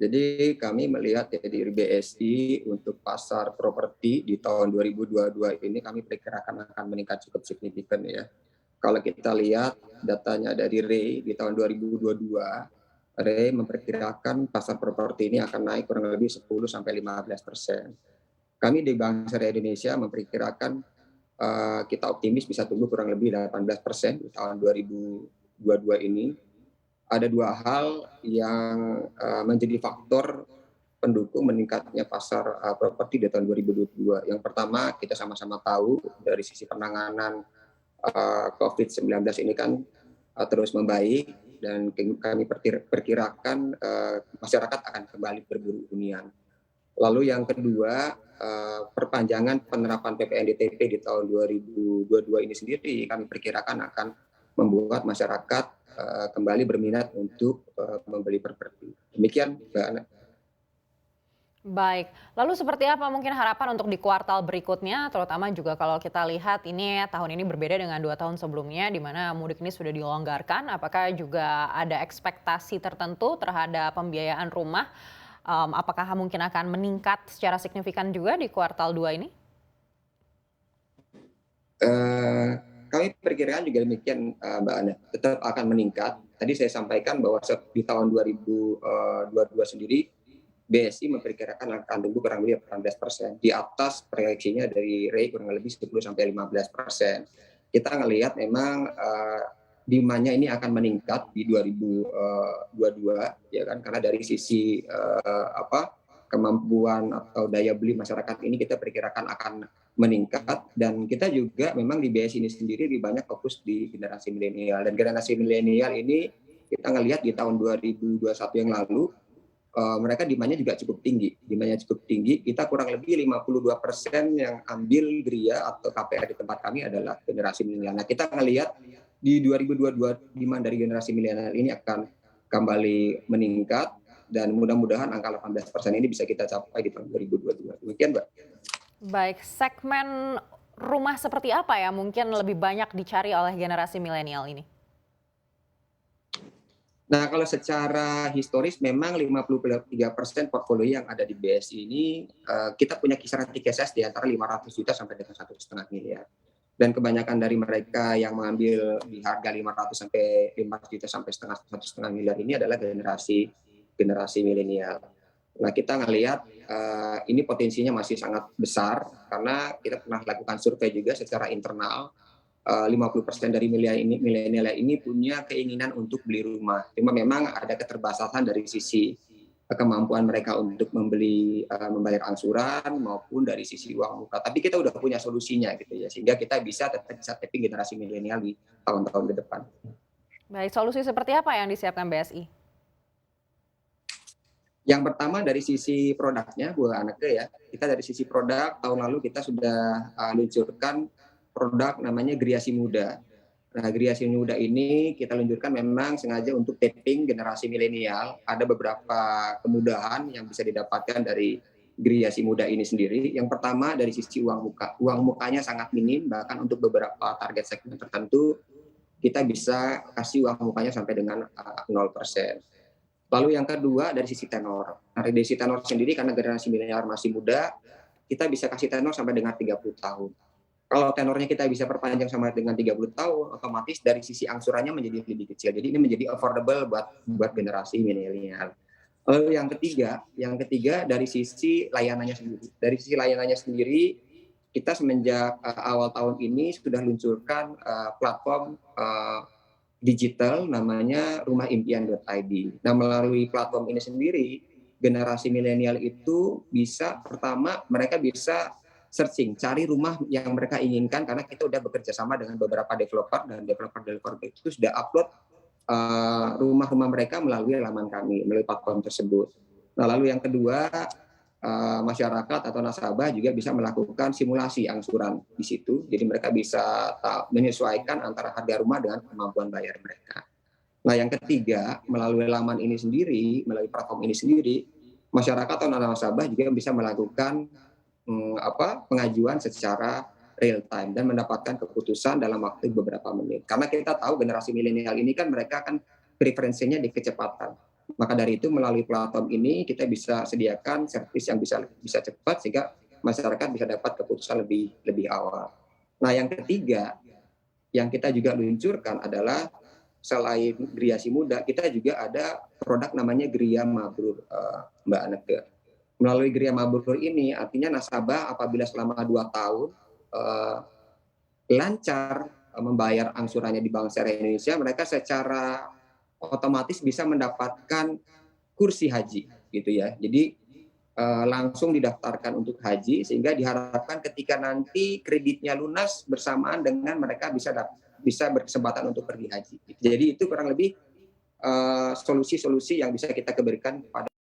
Jadi kami melihat ya dari BSI untuk pasar properti di tahun 2022 ini kami perkirakan akan meningkat cukup signifikan ya. Kalau kita lihat datanya dari REI di tahun 2022, REI memperkirakan pasar properti ini akan naik kurang lebih 10 sampai 15%. Kami di Bank Syariah Indonesia memperkirakan kita optimis bisa tumbuh kurang lebih 18% di tahun 2022 ini. Ada dua hal yang menjadi faktor pendukung meningkatnya pasar properti di tahun 2022. Yang pertama, kita sama-sama tahu dari sisi penanganan COVID-19 ini kan terus membaik dan kami perkirakan masyarakat akan kembali berburu hunian. Lalu yang kedua, perpanjangan penerapan PPNBM di tahun 2022 ini sendiri kami perkirakan akan membuat masyarakat kembali berminat untuk membeli properti. Demikian, Mbak Ana. Baik, lalu seperti apa mungkin harapan untuk di kuartal berikutnya, terutama juga kalau kita lihat ini tahun ini berbeda dengan 2 tahun sebelumnya di mana mudik ini sudah dilonggarkan, apakah juga ada ekspektasi tertentu terhadap pembiayaan rumah, apakah mungkin akan meningkat secara signifikan juga di kuartal 2 ini? Kami perkirakan juga demikian, Mbak Ana, tetap akan meningkat. Tadi saya sampaikan bahwa di tahun 2022 sendiri BSI memperkirakan akan tumbuh kurang lebih 18%, di atas proyeksinya dari REI kurang lebih 10 sampai 15%. Kita ngelihat memang demand-nya ini akan meningkat di 2022 ya kan, karena dari sisi kemampuan atau daya beli masyarakat ini kita perkirakan akan meningkat, dan kita juga memang di BSI ini sendiri lebih banyak fokus di generasi milenial, dan generasi milenial ini kita ngelihat di tahun 2021 yang lalu mereka demand-nya juga cukup tinggi. Demand-nya cukup tinggi, kita kurang lebih 52% yang ambil Gria atau KPR di tempat kami adalah generasi milenial. Nah, kita ngelihat di 2022 demand dari generasi milenial ini akan kembali meningkat, dan mudah-mudahan angka 18% ini bisa kita capai di tahun 2022. Demikian, Mbak. Baik, segmen rumah seperti apa ya mungkin lebih banyak dicari oleh generasi milenial ini? Nah, kalau secara historis memang 53% portfolio yang ada di BSI ini kita punya kisaran tiket size di antara 500 juta sampai dengan 1,5 miliar. Dan kebanyakan dari mereka yang mengambil di harga 500 sampai 500 juta sampai 1,5 miliar ini adalah generasi milenial. Nah, kita ngelihat ini potensinya masih sangat besar karena kita pernah lakukan survei juga secara internal. 50% dari milenial ini punya keinginan untuk beli rumah. Cuma memang ada keterbatasan dari sisi kemampuan mereka untuk membayar angsuran maupun dari sisi uang muka. Tapi kita udah punya solusinya gitu ya, sehingga kita tetap bisa tapping generasi milenial di tahun-tahun ke depan. Baik, solusi seperti apa yang disiapkan BSI? Yang pertama dari sisi produknya, Bu Anake ya. Kita dari sisi produk tahun lalu kita sudah luncurkan produk namanya Griasi Muda. Nah, Griasi Muda ini kita luncurkan memang sengaja untuk tapping generasi milenial. Ada beberapa kemudahan yang bisa didapatkan dari Griasi Muda ini sendiri. Yang pertama dari sisi uang muka. Uang mukanya sangat minim, bahkan untuk beberapa target segmen tertentu kita bisa kasih uang mukanya sampai dengan 0%. Lalu yang kedua dari sisi tenor. Nah, dari sisi tenor sendiri karena generasi milenial masih muda, kita bisa kasih tenor sampai dengan 30 tahun. Kalau tenornya kita bisa perpanjang sama dengan 30 tahun, otomatis dari sisi angsurannya menjadi lebih kecil. Jadi ini menjadi affordable buat generasi milenial. Lalu yang ketiga dari sisi layanannya sendiri. Dari sisi layanannya sendiri, kita semenjak awal tahun ini sudah luncurkan platform digital namanya rumahimpian.id. Nah, melalui platform ini sendiri, generasi milenial itu bisa pertama mereka bisa searching, cari rumah yang mereka inginkan karena kita udah bekerja sama dengan beberapa developer, dan developer itu sudah upload rumah-rumah mereka melalui laman kami, melalui platform tersebut. Nah, lalu yang kedua, masyarakat atau nasabah juga bisa melakukan simulasi angsuran di situ. Jadi mereka bisa menyesuaikan antara harga rumah dengan kemampuan bayar mereka. Nah, yang ketiga, melalui laman ini sendiri, melalui platform ini sendiri, masyarakat atau nasabah juga bisa melakukan pengajuan secara real time dan mendapatkan keputusan dalam waktu beberapa menit. Karena kita tahu generasi milenial ini kan mereka kan preferensinya di kecepatan. Maka dari itu melalui platform ini kita bisa sediakan servis yang bisa cepat sehingga masyarakat bisa dapat keputusan lebih awal. Nah, yang ketiga yang kita juga luncurkan adalah selain Griasi Muda, kita juga ada produk namanya Gria Mabrur, Mbak Aneke. Melalui Gria Mabrur ini artinya nasabah apabila selama 2 tahun lancar membayar angsurannya di Bank Syariah Indonesia, mereka secara otomatis bisa mendapatkan kursi haji gitu ya. Jadi langsung didaftarkan untuk haji sehingga diharapkan ketika nanti kreditnya lunas bersamaan dengan mereka bisa berkesempatan untuk pergi haji. Jadi itu kurang lebih solusi-solusi yang bisa kita berikan pada